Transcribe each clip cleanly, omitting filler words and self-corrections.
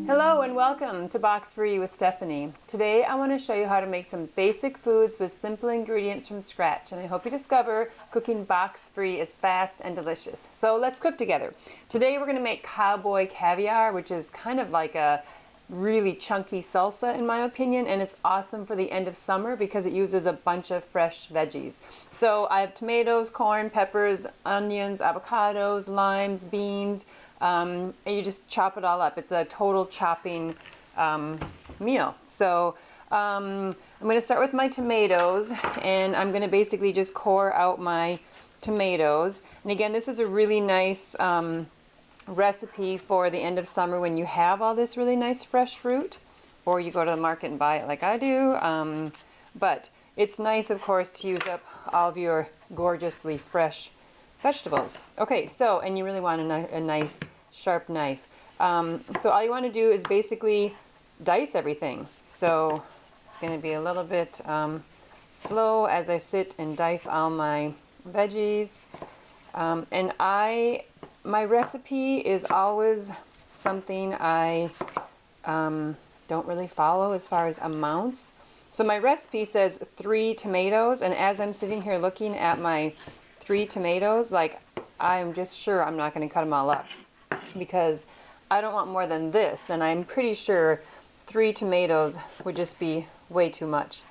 Hello and welcome to Box Free with Stephanie. Today I want to show you how to make some basic foods with simple ingredients from scratch, and I hope you discover cooking box free is fast and delicious. So let's cook together. Today we're going to make Cowboy Caviar, which is kind of like a really chunky salsa in my opinion, and it's awesome for the end of summer because it uses a bunch of fresh veggies. So I have tomatoes, corn, peppers, onions, avocados, limes, beans, and you just chop it all up. It's a total chopping meal. So I'm going to start with my tomatoes, and I'm going to basically just core out my tomatoes. And again, this is a really nice recipe for the end of summer when you have all this really nice fresh fruit, or you go to the market and buy it like I do. But it's nice, of course, to use up all of your gorgeously fresh vegetables. Okay, so, and you really want a nice sharp knife. So all you want to do is basically dice everything. So it's going to be a little bit slow as I sit and dice all my veggies. And my recipe is always something I don't really follow as far as amounts. So my recipe says 3 tomatoes, and as I'm sitting here looking at my 3 tomatoes, like, I'm just sure I'm not going to cut them all up because I don't want more than this, and I'm pretty sure 3 tomatoes would just be way too much.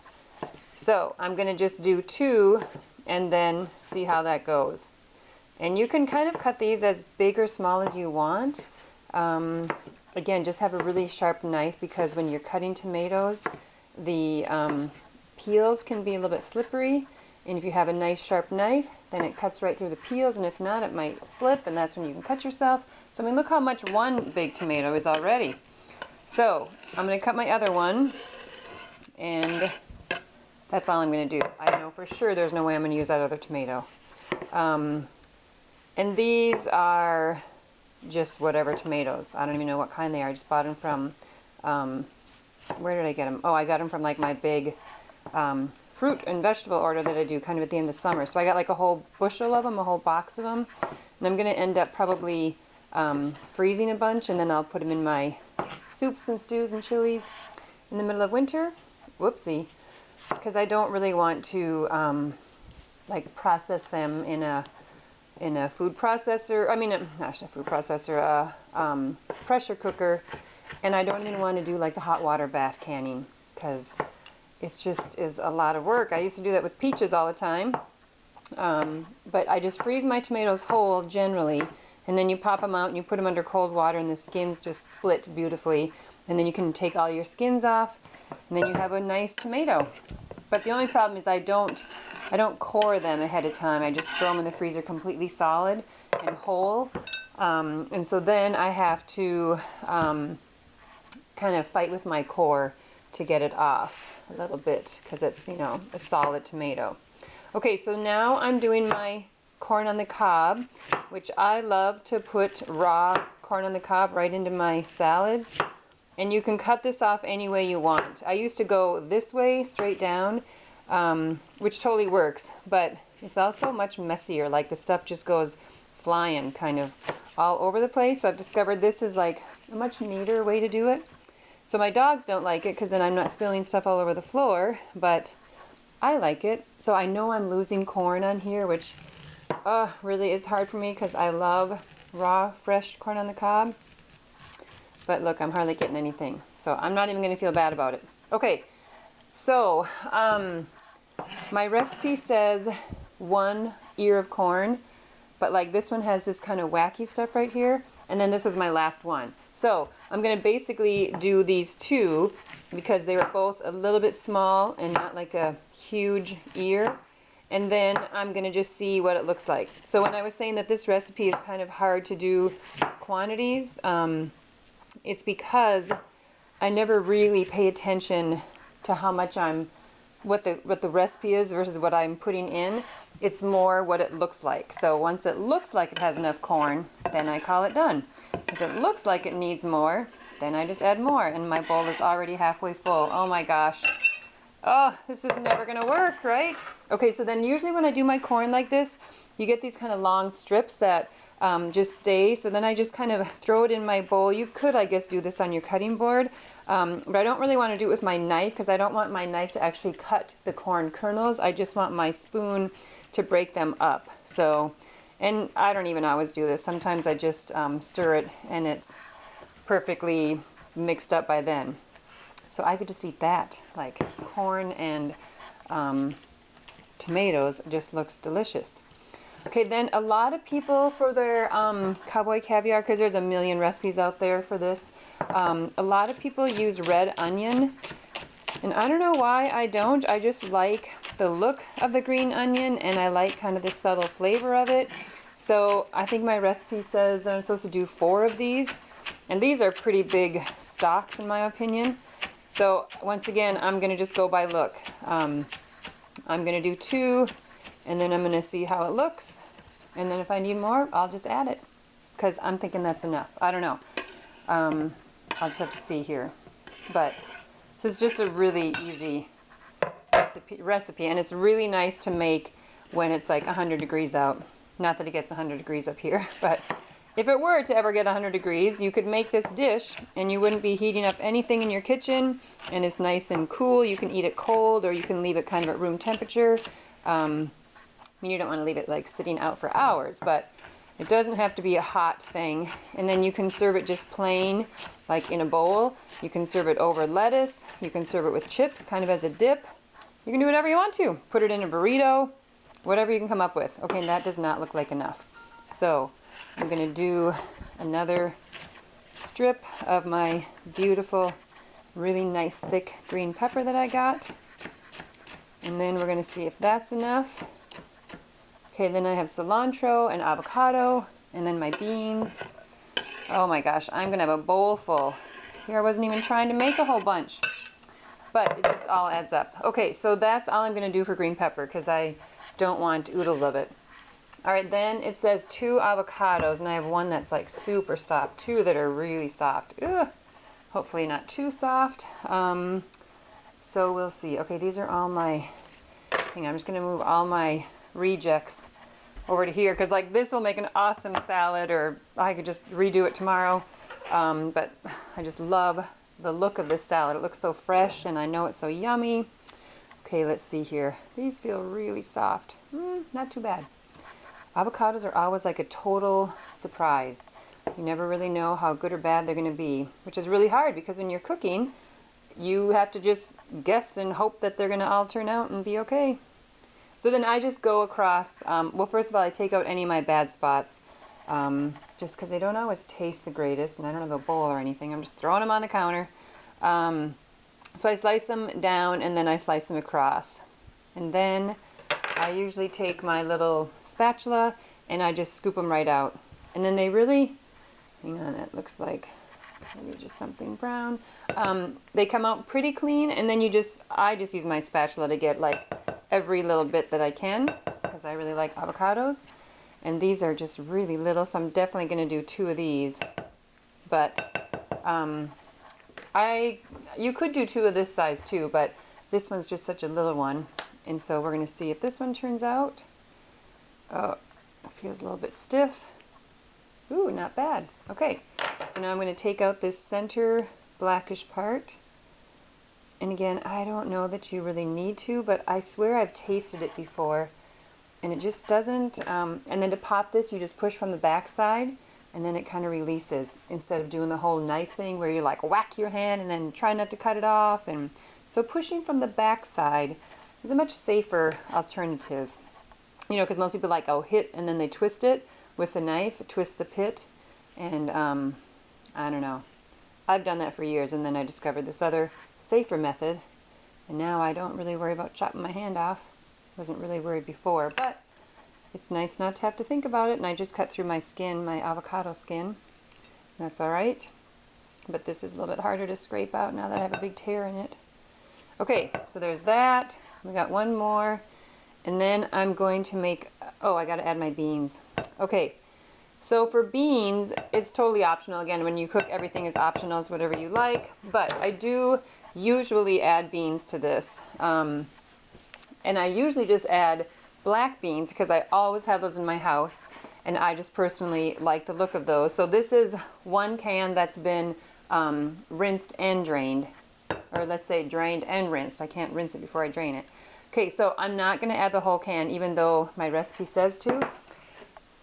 So I'm going to just do 2 and then see how that goes. And you can kind of cut these as big or small as you want. Again, just have a really sharp knife because when you're cutting tomatoes, the peels can be a little bit slippery. And if you have a nice sharp knife, then it cuts right through the peels, and if not, it might slip, and that's when you can cut yourself. So I mean, look how much one big tomato is already. So I'm going to cut my other one, and that's all I'm going to do. I know for sure there's no way I'm going to use that other tomato. And these are just whatever tomatoes. I don't even know what kind they are. I just bought them from, where did I get them? Oh, I got them from like my big fruit and vegetable order that I do kind of at the end of summer. So I got like a whole bushel of them, a whole box of them. And I'm going to end up probably freezing a bunch, and then I'll put them in my soups and stews and chilies in the middle of winter. Whoopsie. Because I don't really want to like process them in a food processor. I mean, not a food processor, a pressure cooker. And I don't even want to do like the hot water bath canning because it just is a lot of work. I used to do that with peaches all the time. But I just freeze my tomatoes whole generally, and then you pop them out and you put them under cold water, and the skins just split beautifully. And then you can take all your skins off, and then you have a nice tomato. But the only problem is I don't core them ahead of time. I just throw them in the freezer completely solid and whole. And so then I have to kind of fight with my core to get it off a little bit because it's, you know, a solid tomato. Okay, so now I'm doing my corn on the cob, which I love to put raw corn on the cob right into my salads. And you can cut this off any way you want. I used to go this way, straight down, which totally works, but it's also much messier. Like the stuff just goes flying kind of all over the place. So I've discovered this is like a much neater way to do it. So my dogs don't like it because then I'm not spilling stuff all over the floor, but I like it. So I know I'm losing corn on here, which really is hard for me because I love raw, fresh corn on the cob. But look, I'm hardly getting anything. So I'm not even going to feel bad about it. Okay, so my recipe says 1 ear of corn, but like this one has this kind of wacky stuff right here. And then this was my last one. So I'm going to basically do these 2 because they were both a little bit small and not like a huge ear. And then I'm going to just see what it looks like. So when I was saying that this recipe is kind of hard to do quantities, it's because I never really pay attention to how much what the recipe is versus what I'm putting in. It's more what it looks like. So once it looks like it has enough corn, then I call it done. If it looks like it needs more, then I just add more, and my bowl is already halfway full. Oh my gosh. Oh, this is never gonna work, right? Okay, so then usually when I do my corn like this, you get these kind of long strips that just stay. So then I just kind of throw it in my bowl. You could, I guess, do this on your cutting board, but I don't really want to do it with my knife because I don't want my knife to actually cut the corn kernels. I just want my spoon to break them up. So, and I don't even always do this. Sometimes I just stir it and it's perfectly mixed up by then. So I could just eat that, like corn and tomatoes. It just looks delicious. Okay, then a lot of people for their Cowboy Caviar, because there's a million recipes out there for this, a lot of people use red onion. And I don't know why I don't. I just like the look of the green onion and I like kind of the subtle flavor of it. So I think my recipe says that I'm supposed to do 4 of these. And these are pretty big stalks in my opinion. So once again, I'm going to just go by look. I'm going to do 2 and then I'm going to see how it looks. And then if I need more, I'll just add it because I'm thinking that's enough. I don't know. I'll just have to see here. But this is just a really easy recipe and it's really nice to make when it's like 100 degrees out. Not that it gets 100 degrees up here, but if it were to ever get 100 degrees, you could make this dish and you wouldn't be heating up anything in your kitchen and it's nice and cool. You can eat it cold or you can leave it kind of at room temperature. I mean, you don't want to leave it like sitting out for hours, but it doesn't have to be a hot thing. And then you can serve it just plain, like in a bowl. You can serve it over lettuce. You can serve it with chips, kind of as a dip. You can do whatever you want to. Put it in a burrito, whatever you can come up with. Okay, and that does not look like enough. So I'm going to do another strip of my beautiful, really nice thick green pepper that I got. And then we're going to see if that's enough. Okay, then I have cilantro and avocado, and then my beans. Oh my gosh, I'm going to have a bowl full. Here I wasn't even trying to make a whole bunch. But it just all adds up. Okay, so that's all I'm going to do for green pepper because I don't want oodles of it. All right, then it says 2 avocados, and I have one that's like super soft, 2 that are really soft. Ugh, hopefully not too soft. So we'll see. Okay, these are all my, hang on, I'm just going to move all my rejects over to here because like this will make an awesome salad or I could just redo it tomorrow. But I just love the look of this salad. It looks so fresh and I know it's so yummy. Okay, let's see here. These feel really soft. Not too bad. Avocados are always like a total surprise. You never really know how good or bad they're going to be, which is really hard because when you're cooking, you have to just guess and hope that they're going to all turn out and be okay. So then I just go across, well, first of all, I take out any of my bad spots, just because they don't always taste the greatest, and I don't have a bowl or anything. I'm just throwing them on the counter. So I slice them down, and then I slice them across. And then I usually take my little spatula, and I just scoop them right out. And then they really, hang on, it looks like maybe just something brown. They come out pretty clean, and then I just use my spatula to get like every little bit that I can because I really like avocados. And these are just really little, so I'm definitely going to do 2 of these. But you could do 2 of this size too, but this one's just such a little one. And so we're going to see if this one turns out. Oh, it feels a little bit stiff. Ooh, not bad. Okay, so now I'm going to take out this center blackish part. And again, I don't know that you really need to, but I swear I've tasted it before. And it just doesn't, and then to pop this, you just push from the back side, and then it kind of releases, instead of doing the whole knife thing where you like whack your hand and then try not to cut it off. And so pushing from the back side is a much safer alternative. You know, because most people like, oh, hit, and then they twist it with a knife, twist the pit, and I don't know. I've done that for years, and then I discovered this other safer method, and now I don't really worry about chopping my hand off. Wasn't really worried before, but it's nice not to have to think about it, and I just cut through my skin, my avocado skin. That's all right, but this is a little bit harder to scrape out now that I have a big tear in it. Okay, so there's that. We got one more, And then I'm going to make, oh, I got to add my beans. Okay, so for beans, it's totally optional. Again, when you cook, everything is optional. It's whatever you like. But I do usually add beans to this. And I usually just add black beans because I always have those in my house. And I just personally like the look of those. So this is 1 can that's been rinsed and drained. Or let's say drained and rinsed. I can't rinse it before I drain it. Okay, so I'm not going to add the whole can even though my recipe says to.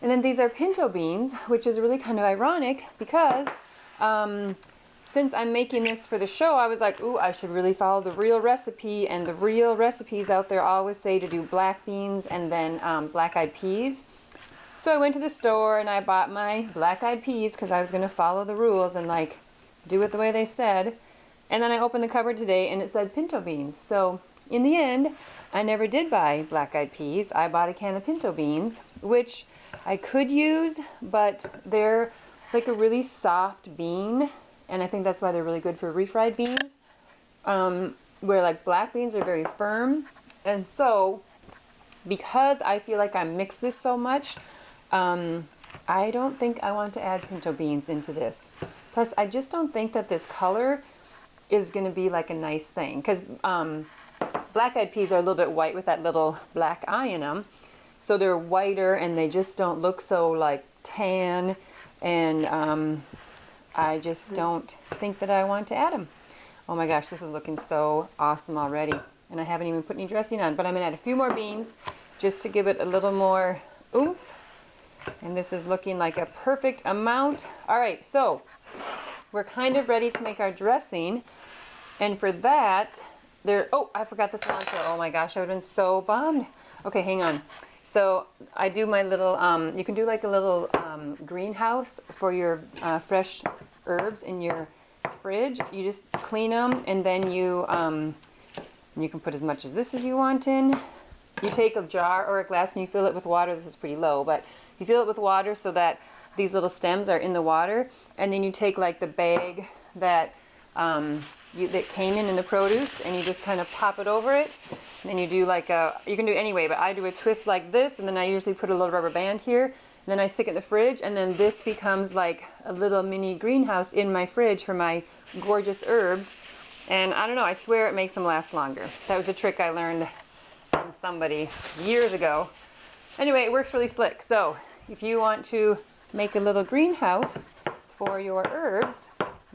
And then these are pinto beans, which is really kind of ironic because since I'm making this for the show, I was like, ooh, I should really follow the real recipe. And the real recipes out there always say to do black beans and then black-eyed peas. So I went to the store and I bought my black-eyed peas because I was going to follow the rules and like do it the way they said. And then I opened the cupboard today and it said pinto beans. So in the end, I never did buy black-eyed peas. I bought a can of pinto beans, which I could use, but they're like a really soft bean. And I think that's why they're really good for refried beans. Where like black beans are very firm. And so, because I feel like I mix this so much, I don't think I want to add pinto beans into this. Plus, I just don't think that this color is going to be like a nice thing. Because black-eyed peas are a little bit white with that little black eye in them. So they're whiter and they just don't look so like tan. And I just don't think that I want to add them. Oh my gosh, this is looking so awesome already. And I haven't even put any dressing on. But I'm going to add a few more beans just to give it a little more oomph. And this is looking like a perfect amount. All right, so we're kind of ready to make our dressing. And for that, oh, I forgot the cilantro. Oh my gosh, I would have been so bummed. Okay, hang on. So I do my little, you can do like a little greenhouse for your fresh herbs in your fridge. You just clean them and then you can put as much as this as you want in. You take a jar or a glass and you fill it with water. This is pretty low, but you fill it with water so that these little stems are in the water. And then you take like the bag that that came in the produce and you just kind of pop it over it. And then you do like you can do it anyway, but I do a twist like this and then I usually put a little rubber band here. And then I stick it in the fridge and then this becomes like a little mini greenhouse in my fridge for my gorgeous herbs. And I don't know, I swear it makes them last longer. That was a trick I learned from somebody years ago. Anyway, it works really slick. So if you want to make a little greenhouse for your herbs,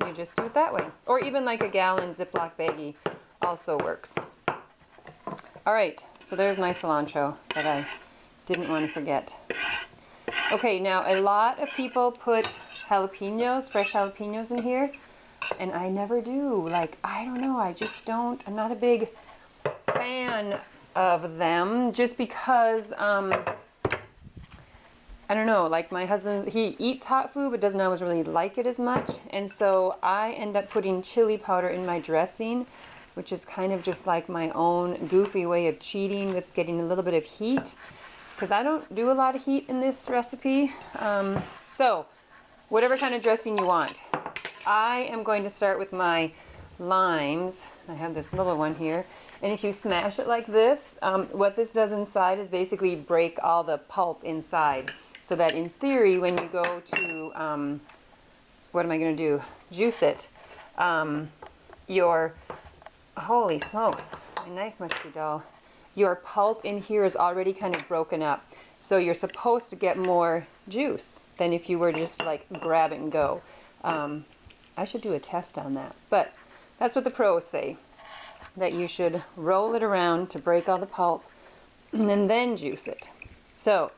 you just do it that way. Or even like a gallon Ziploc baggie also works. All right, so there's my cilantro that I didn't want to forget. Okay, now a lot of people put jalapenos, fresh jalapenos in here, and I never do. Like, I don't know, I just don't. I'm not a big fan of them just because, I don't know, like my husband, he eats hot food but doesn't always really like it as much. And so I end up putting chili powder in my dressing, which is kind of just like my own goofy way of cheating with getting a little bit of heat. Because I don't do a lot of heat in this recipe. So whatever kind of dressing you want. I am going to start with my limes. I have this little one here. And if you smash it like this, what this does inside is basically break all the pulp inside. So that in theory, when you go to, what am I going to do? Juice it. Holy smokes, my knife must be dull. Your pulp in here is already kind of broken up. So you're supposed to get more juice than if you were just like grab it and go. I should do a test on that. But that's what the pros say. That you should roll it around to break all the pulp and then juice it. So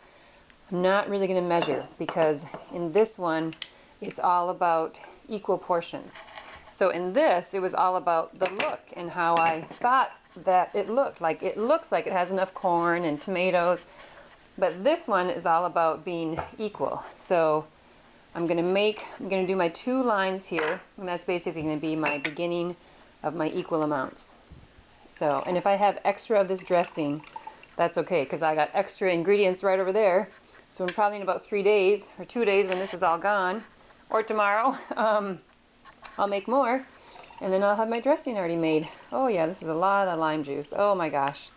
I'm not really going to measure because in this one it's all about equal portions. So in this it was all about the look and how I thought that it looked. Like it looks like it has enough corn and tomatoes, but this one is all about being equal. So I'm going to do my 2 lines here, and that's basically going to be my beginning of my equal amounts. So, and if I have extra of this dressing, that's okay, because I got extra ingredients right over there. So I'm probably in about 3 days, or 2 days when this is all gone, or tomorrow, I'll make more, and then I'll have my dressing already made. Oh yeah, this is a lot of lime juice. Oh my gosh.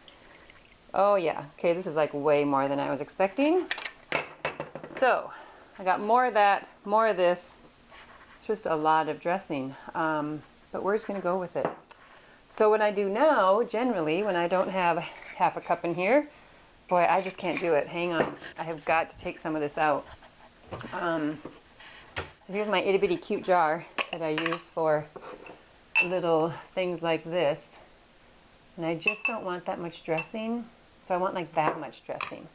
Oh yeah, okay, this is like way more than I was expecting. So I got more of that, more of this. It's just a lot of dressing, but we're just gonna go with it. So what I do now, generally, when I don't have half a cup in here, boy, I just can't do it. Hang on, I have got to take some of this out. So here's my itty bitty cute jar that I use for little things like this. And I just don't want that much dressing, so I want like that much dressing.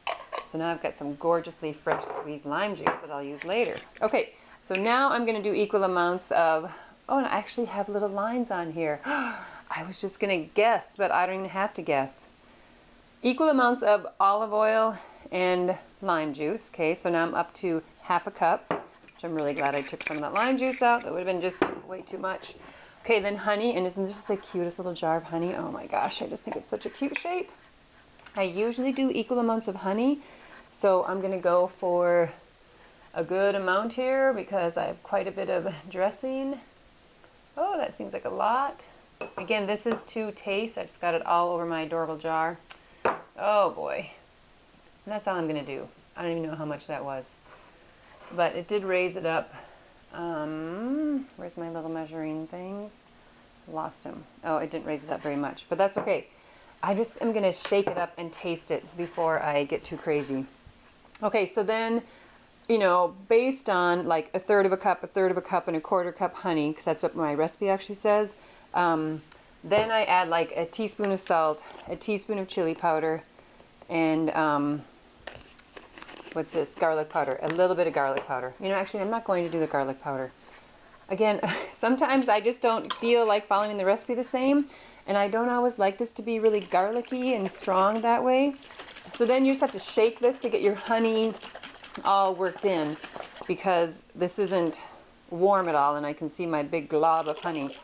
So now I've got some gorgeously fresh squeezed lime juice that I'll use later. Okay, so now I'm gonna do equal amounts of, oh, and I actually have little lines on here. I was just gonna guess, but I don't even have to guess. Equal amounts of olive oil and lime juice. Okay, so now I'm up to half a cup, which I'm really glad I took some of that lime juice out. That would have been just way too much. Okay, then honey, and isn't this just the cutest little jar of honey? Oh my gosh, I just think it's such a cute shape. I usually do equal amounts of honey, so I'm gonna go for a good amount here because I have quite a bit of dressing. Oh, that seems like a lot. Again, this is to taste. I just got it all over my adorable jar. Oh boy. And that's all I'm gonna do. I don't even know how much that was. But it did raise it up. Where's my little measuring things? Lost them. Oh, it didn't raise it up very much, but that's okay. I just am gonna shake it up and taste it before I get too crazy. Okay, so then, you know, based on like a third of a cup, and a quarter cup honey, because that's what my recipe actually says, then I add like a teaspoon of salt, a teaspoon of chili powder, and what's this? Garlic powder. A little bit of garlic powder. You know, actually, I'm not going to do the garlic powder. Again, sometimes I just don't feel like following the recipe the same, and I don't always like this to be really garlicky and strong that way. So then you just have to shake this to get your honey all worked in, because this isn't warm at all, and I can see my big glob of honey.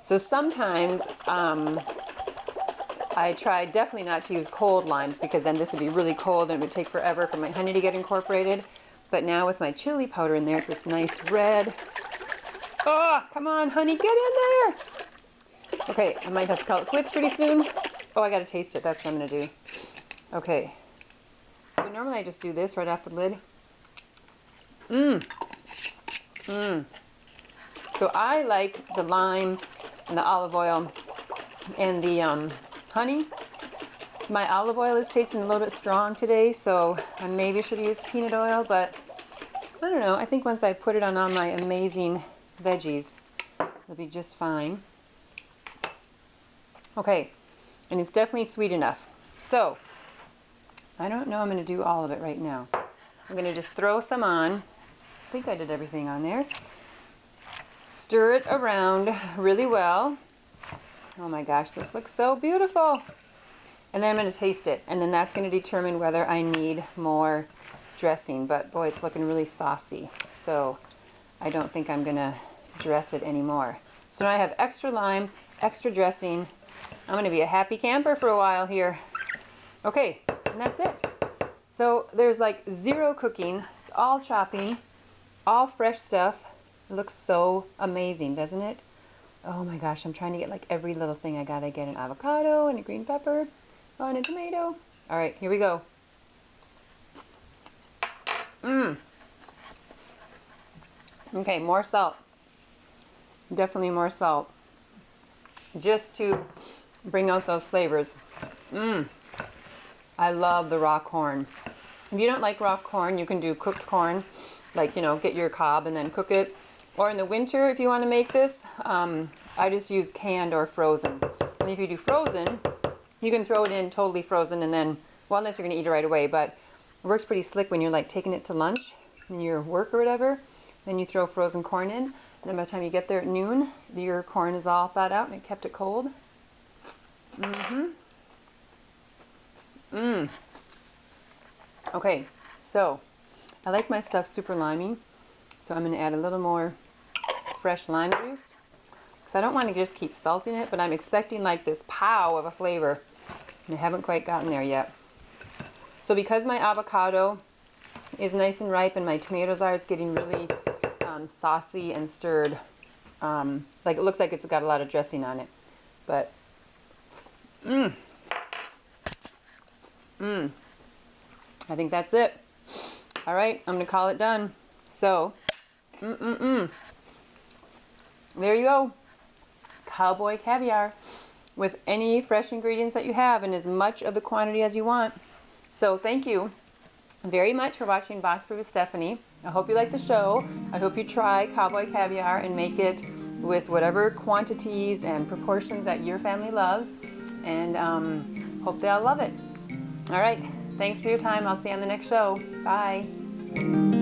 So sometimes I try definitely not to use cold limes, because then this would be really cold and it would take forever for my honey to get incorporated. But now with my chili powder in there, it's this nice red. Oh, come on, honey, get in there. Okay, I might have to call it quits pretty soon. Oh, I gotta taste it. That's what I'm gonna do. Okay. So normally I just do this right off the lid. So I like the lime and the olive oil and the honey. My olive oil is tasting a little bit strong today, so I maybe should have used peanut oil, but I don't know. I think once I put it on all my amazing veggies, it'll be just fine. Okay, and it's definitely sweet enough. So, I don't know I'm going to do all of it right now. I'm going to just throw some on. I think I did everything on there. Stir it around really well. Oh my gosh, this looks so beautiful. And then I'm going to taste it, and then that's going to determine whether I need more dressing. But boy, it's looking really saucy, so I don't think I'm going to dress it anymore. So now I have extra lime, extra dressing. I'm going to be a happy camper for a while here. Okay, and that's it. So there's like zero cooking. It's all chopping, all fresh stuff. It looks so amazing, doesn't it? Oh my gosh, I'm trying to get like every little thing. I gotta get an avocado and a green pepper, oh, and a tomato. All right, here we go. Okay, more salt. Definitely more salt. Just to bring out those flavors. I love the raw corn. If you don't like raw corn, you can do cooked corn. Like, you know, get your cob and then cook it. Or in the winter, if you want to make this, I just use canned or frozen. And if you do frozen, you can throw it in totally frozen and then, well, unless you're going to eat it right away, but it works pretty slick when you're like taking it to lunch in your work or whatever. Then you throw frozen corn in. And then by the time you get there at noon, your corn is all thawed out and it kept it cold. Okay, so I like my stuff super limey, so I'm going to add a little more fresh lime juice, because I don't want to just keep salting it, but I'm expecting like this pow of a flavor, and I haven't quite gotten there yet. So because my avocado is nice and ripe and my tomatoes are, it's getting really saucy and stirred. Like it looks like it's got a lot of dressing on it, but I think that's it. All right, I'm gonna call it done. So, there you go. Cowboy caviar with any fresh ingredients that you have and as much of the quantity as you want. So thank you very much for watching Box Food with Stephanie. I hope you like the show. I hope you try Cowboy Caviar and make it with whatever quantities and proportions that your family loves, and hope they all love it. All right, thanks for your time. I'll see you on the next show. Bye.